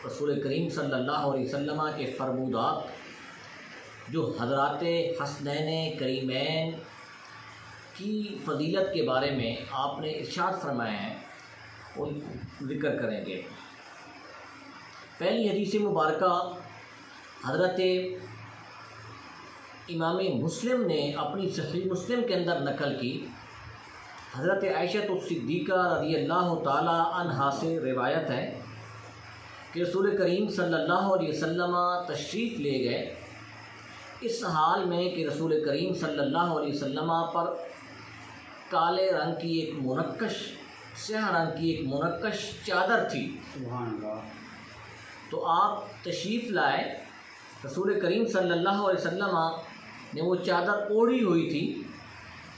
رسول کریم صلی اللہ علیہ وسلم کے فرمودات جو حضرات حسنین کریمین کی فضیلت کے بارے میں آپ نے ارشاد فرمائے ہیں ان ذکر کریں گے۔ پہلی حدیث مبارکہ حضرت امام مسلم نے اپنی صحیح مسلم کے اندر نقل کی۔ حضرت عائشہ الصدیقہ رضی اللہ تعالی عنہا سے روایت ہے کہ رسول کریم صلی اللہ علیہ وسلم تشریف لے گئے اس حال میں کہ رسول کریم صلی اللہ علیہ وسلم پر کالے رنگ کی ایک منقش سیاہ رنگ کی ایک منقش چادر تھی۔ سبحان اللہ۔ تو آپ تشریف لائے، رسول کریم صلی اللہ علیہ وسلم نے وہ چادر اوڑھی ہوئی تھی۔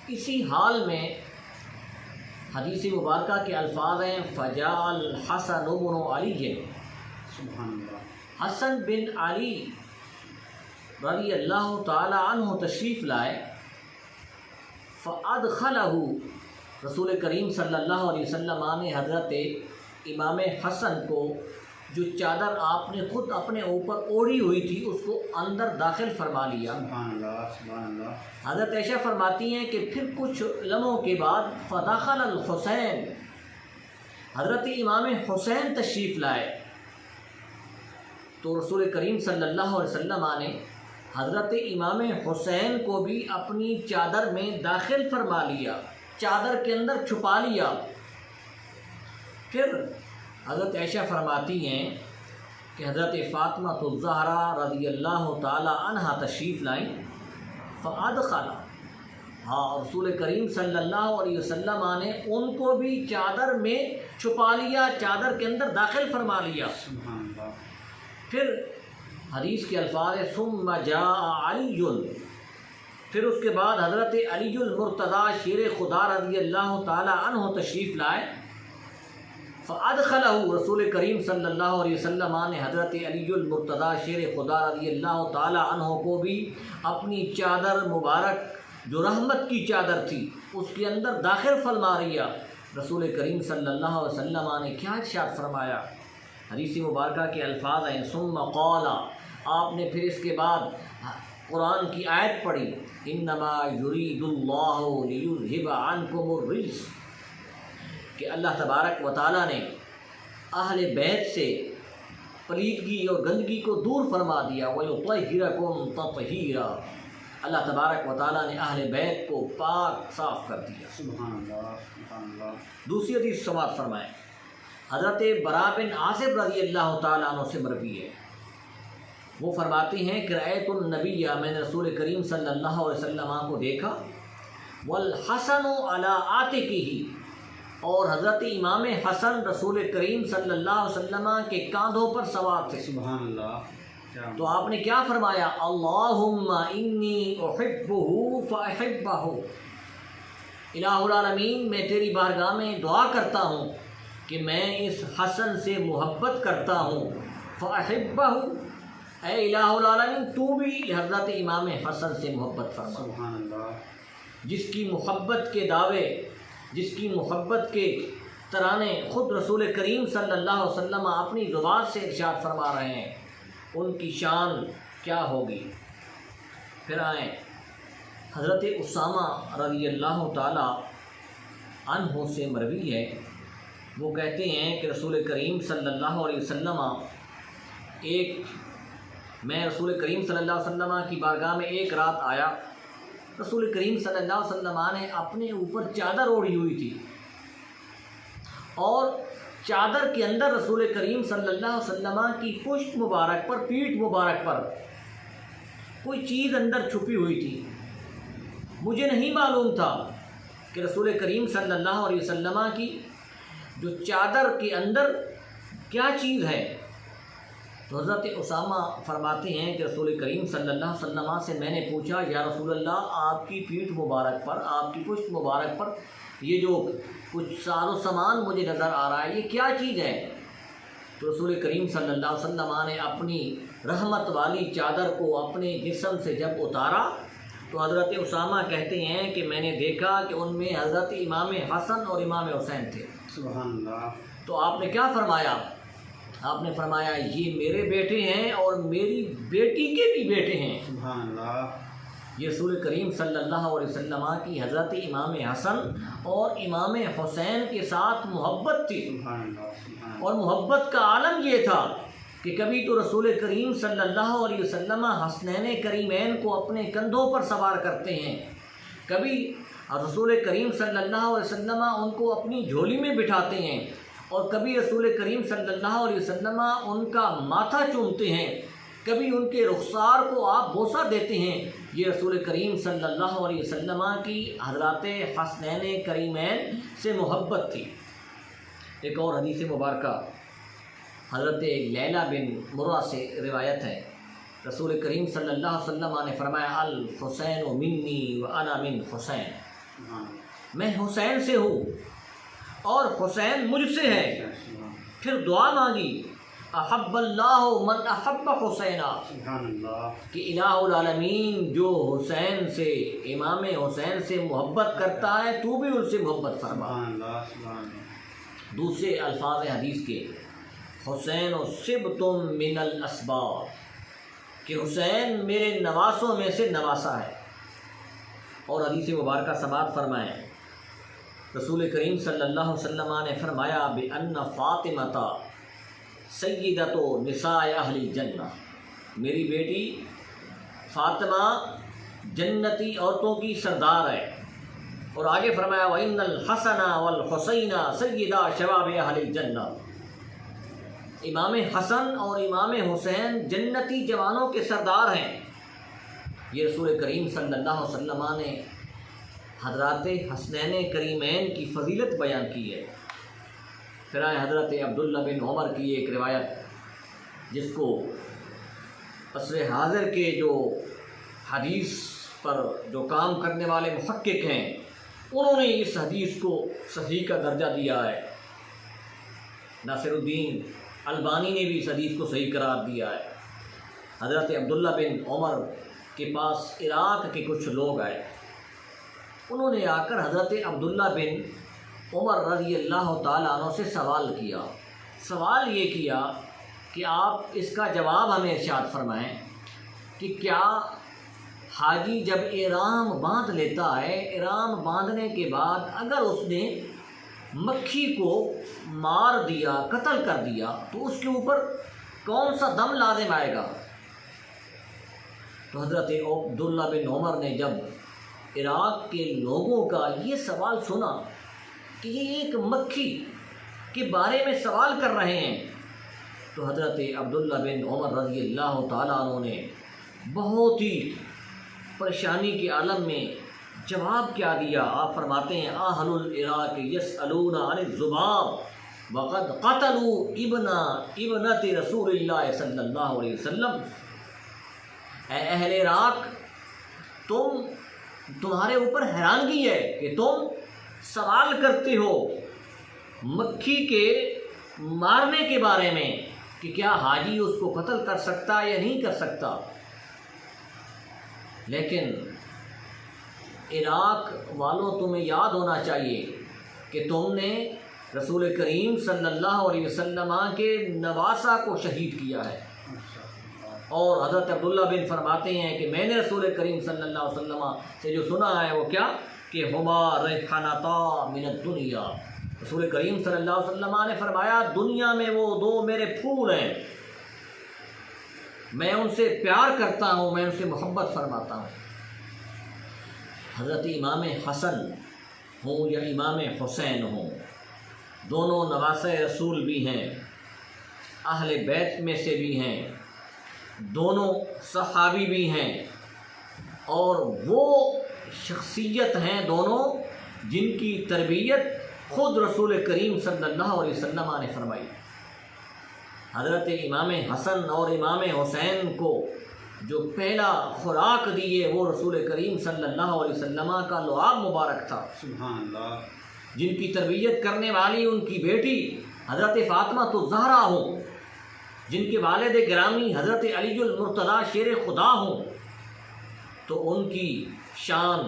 اسی حال میں حدیث مبارکہ کے الفاظ ہیں فجاء الحسن بن علی، سبحان اللہ۔ حسن بن علی رضی اللہ تعالی عنہ تشریف لائے، فادخلہ، رسول کریم صلی اللہ علیہ وسلم نے حضرت امام حسن کو جو چادر آپ نے خود اپنے اوپر اوڑھی ہوئی تھی اس کو اندر داخل فرما لیا۔ سبحان اللہ، سبحان اللہ۔ حضرت عائشہ فرماتی ہیں کہ پھر کچھ لمحوں کے بعد فدخل الحسین، حضرت امام حسین تشریف لائے تو رسول کریم صلی اللہ علیہ وسلم نے حضرت امام حسین کو بھی اپنی چادر میں داخل فرما لیا، چادر کے اندر چھپا لیا۔ پھر حضرت عائشہ فرماتی ہیں کہ حضرت فاطمہ الزہرا رضی اللہ تعالی عنہا تشریف لائیں، فادخل، رسول کریم صلی اللہ علیہ وسلم نے ان کو بھی چادر میں چھپا لیا، چادر کے اندر داخل فرما لیا۔ سبحان اللہ۔ پھر حدیث کے الفاظ ثم جاء علی، پھر اس کے بعد حضرت علی المرتضی شیر خدا رضی اللہ تعالی عنہ تشریف لائے، فادخلہ، رسول کریم صلی اللہ علیہ وسلم نے حضرت علی المرتضی شیر خدا رضی اللہ تعالی عنہ کو بھی اپنی چادر مبارک جو رحمت کی چادر تھی اس کے اندر داخل فرما لیا۔ رسول کریم صلی اللہ علیہ وسلم نے کیا ارشاد فرمایا؟ حدیث مبارکہ کے الفاظ ہیں ثم قال، آپ نے پھر اس کے بعد قرآن کی آیت پڑھی انما یرید اللہ لیذھب عنکم الرجس، کہ اللہ تبارک و تعالیٰ نے اہل بیت سے پلیدگی اور گندگی کو دور فرما دیا، وَيُطَهِّرَكُمْ تَطْهِيرًا، اللہ تبارک و تعالیٰ نے اہل بیت کو پاک صاف کر دیا۔ سبحان اللہ، سبحان اللہ۔ دوسری حدیث سماعت فرمائیں، حضرت براء بن عازب رضی اللہ تعالیٰ عنہ سے مروی ہے، وہ فرماتے ہیں کہ رأیت النبی، میں نے رسول کریم صلی اللہ علیہ وسلم کو دیکھا، والحسن علی عاتقہ، اور حضرت امام حسن رسول کریم صلی اللہ علیہ وسلم کے کاندھوں پر سوار تھے۔ سبحان اللہ۔ تو آپ نے کیا فرمایا؟ اللہم انی احبہ فاحبہ، الہ العالمین میں تیری بارگاہ میں دعا کرتا ہوں کہ میں اس حسن سے محبت کرتا ہوں، فاحبہ، اے الہ العالمین تو بھی حضرت امام حسن سے محبت فرما۔ سبحان اللہ۔ جس کی محبت کے دعوے، جس کی محبت کے ترانے خود رسول کریم صلی اللہ علیہ وسلم اپنی زبان سے ارشاد فرما رہے ہیں، ان کی شان کیا ہوگی۔ پھر آئیں، حضرت اسامہ رضی اللہ تعالی عنہ سے مروی ہے، وہ کہتے ہیں کہ رسول کریم صلی اللہ علیہ وسلم میں رسول کریم صلی اللہ علیہ وسلم کی بارگاہ میں ایک رات آیا، رسول کریم صلی اللہ علیہ وسلم نے اپنے اوپر چادر اوڑھی ہوئی تھی اور چادر کے اندر رسول کریم صلی اللہ علیہ وسلم کی پشت مبارک پر، پیٹھ مبارک پر کوئی چیز اندر چھپی ہوئی تھی۔ مجھے نہیں معلوم تھا کہ رسول کریم صلی اللہ علیہ وسلم کی جو چادر کے اندر کیا چیز ہے۔ تو حضرت اسامہ فرماتے ہیں کہ رسول کریم صلی اللہ علیہ وسلم سے میں نے پوچھا، یا رسول اللہ، آپ کی پیٹھ مبارک پر، آپ کی پشت مبارک پر یہ جو کچھ ساز و سامان مجھے نظر آ رہا ہے، یہ کیا چیز ہے؟ تو رسول کریم صلی اللہ علیہ وسلم نے اپنی رحمت والی چادر کو اپنے جسم سے جب اتارا تو حضرت اسامہ کہتے ہیں کہ میں نے دیکھا کہ ان میں حضرت امام حسن اور امام حسین تھے۔ سبحان اللہ۔ تو آپ نے کیا فرمایا؟ آپ نے فرمایا یہ میرے بیٹے ہیں اور میری بیٹی کے بھی بیٹے ہیں۔ سبحان اللہ۔ یہ رسول کریم صلی اللہ علیہ وسلم کی حضرت امام حسن اور امام حسین کے ساتھ محبت تھی، سبحان اللہ، سبحان اللہ۔ اور محبت کا عالم یہ تھا کہ کبھی تو رسول کریم صلی اللہ علیہ وسلم حسنین کریمین کو اپنے کندھوں پر سوار کرتے ہیں، کبھی رسول کریم صلی اللہ علیہ وسلم ان کو اپنی جھولی میں بٹھاتے ہیں، اور کبھی رسول کریم صلی اللہ علیہ وسلم ان کا ماتھا چومتے ہیں، کبھی ان کے رخسار کو آپ بوسہ دیتے ہیں۔ یہ رسول کریم صلی اللہ علیہ وسلم کی حضرات حسنین کریمین سے محبت تھی۔ ایک اور حدیث مبارکہ حضرت لیلہ بن مرہ سے روایت ہے، رسول کریم صلی اللہ علیہ وسلم نے فرمایا الحسین منی وانا من حسین، سبحان اللہ۔ میں حسین سے ہوں اور حسین مجھ سے ہے۔ پھر دعا مانگی احب اللہ من احب حسینا، سبحان اللہ۔ کہ الہ العالمین جو حسین سے، امام حسین سے محبت کرتا ہے تو بھی ان سے محبت فرما۔ سبحان اللہ، سبحان اللہ۔ دوسرے الفاظ حدیث کے حسین و صبتم من الاسباط، کہ حسین میرے نواسوں میں سے نواسا ہے۔ اور حدیث مبارکہ سماعت فرمائیں، رسول کریم صلی اللہ علیہ وسلم نے فرمایا بأن فاطمہ سیدۃ نساء اہل الجنہ، میری بیٹی فاطمہ جنتی عورتوں کی سردار ہے۔ اور آگے فرمایا وَإِنَّ الْحَسَنَ وَالْحُسَيْنَ سَيِّدَا شَبَابِ أَهْلِ الْجَنَّةِ، امام حسن اور امام حسین جنتی جوانوں کے سردار ہیں۔ یہ رسول کریم صلی اللہ علیہ وسلم نے حضرات حسنین کریمین کی فضیلت بیان کی ہے۔ پھر آئے حضرت عبداللہ بن عمر کی ایک روایت، جس کو عصر حاضر کے جو حدیث پر جو کام کرنے والے محقق ہیں انہوں نے اس حدیث کو صحیح کا درجہ دیا ہے۔ ناصر الدین البانی نے بھی اس حدیث کو صحیح قرار دیا ہے۔ حضرت عبداللہ بن عمر کے پاس عراق کے کچھ لوگ آئے، انہوں نے آ کر حضرت عبداللہ بن عمر رضی اللہ تعالیٰ عنہ سے سوال کیا۔ سوال یہ کیا کہ آپ اس کا جواب ہمیں ارشاد فرمائیں کہ کیا حاجی جب احرام باندھ لیتا ہے، احرام باندھنے کے بعد اگر اس نے مکھی کو مار دیا، قتل کر دیا، تو اس کے اوپر کون سا دم لازم آئے گا؟ تو حضرت عبداللہ بن عمر نے جب عراق کے لوگوں کا یہ سوال سنا کہ یہ ایک مکھی کے بارے میں سوال کر رہے ہیں، تو حضرت عبداللہ بن عمر رضی اللہ تعالیٰ عنہ نے بہت ہی پریشانی کے عالم میں جواب کیا دیا۔ آپ فرماتے ہیں اہل العراق یسألون عن الذباب وقد قتلوا ابنت رسول اللہ صلی اللہ علیہ وسلم، اے اہل عراق تمہارے اوپر حیرانگی ہے کہ تم سوال کرتے ہو مکھی کے مارنے کے بارے میں کہ کیا حاجی اس کو قتل کر سکتا یا نہیں کر سکتا، لیکن عراق والوں تمہیں یاد ہونا چاہیے کہ تم نے رسول کریم صلی اللہ علیہ وسلم کے نواسہ کو شہید کیا ہے۔ اور حضرت عبداللہ بن فرماتے ہیں کہ میں نے رسول کریم صلی اللہ علیہ وسلم سے جو سنا ہے وہ کیا کہ ہما ریحانتا من الدنیا، رسول کریم صلی اللہ علیہ وسلم نے فرمایا دنیا میں وہ دو میرے پھول ہیں، میں ان سے پیار کرتا ہوں، میں ان سے محبت فرماتا ہوں۔ حضرت امام حسن ہوں یا امام حسین ہوں، دونوں نواسہ رسول بھی ہیں، اہل بیت میں سے بھی ہیں، دونوں صحابی بھی ہیں، اور وہ شخصیت ہیں دونوں جن کی تربیت خود رسول کریم صلی اللہ علیہ وسلم نے فرمائی۔ حضرت امام حسن اور امام حسین کو جو پہلا خوراک دیے وہ رسول کریم صلی اللہ علیہ وسلم کا لعاب مبارک تھا، سبحان اللہ۔ جن کی تربیت کرنے والی ان کی بیٹی حضرت فاطمہ الزہرا ہوں، جن کے والد گرامی حضرت علی المرتضیٰ شیر خدا ہوں، تو ان کی شان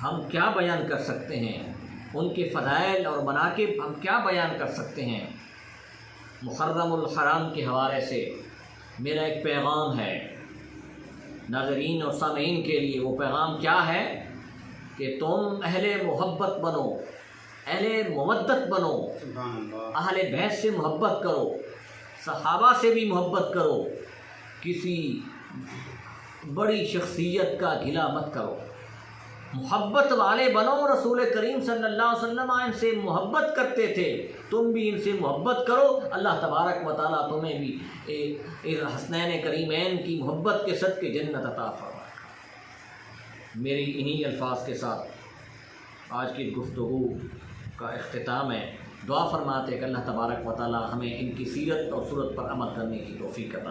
ہم کیا بیان کر سکتے ہیں، ان کے فضائل اور مناقب ہم کیا بیان کر سکتے ہیں۔ محرم الحرام کے حوالے سے میرا ایک پیغام ہے ناظرین اور سامعین کے لیے۔ وہ پیغام کیا ہے کہ تم اہل محبت بنو، اہل مودت بنو، سبحان اللہ، اہل بیت سے محبت کرو، صحابہ سے بھی محبت کرو، کسی بڑی شخصیت کا گلہ مت کرو، محبت والے بنو۔ رسول کریم صلی اللہ علیہ وسلم ان سے محبت کرتے تھے، تم بھی ان سے محبت کرو، اللہ تبارک و تعالیٰ تمہیں بھی حسنین کریمین کی محبت کے صدقے جنت عطا فرمائے۔ میری انہی الفاظ کے ساتھ آج کی گفتگو کا اختتام ہے۔ دعا فرماتے کہ اللہ تبارک و تعالیٰ ہمیں ان کی سیرت اور صورت پر عمل کرنے کی توفیق عطا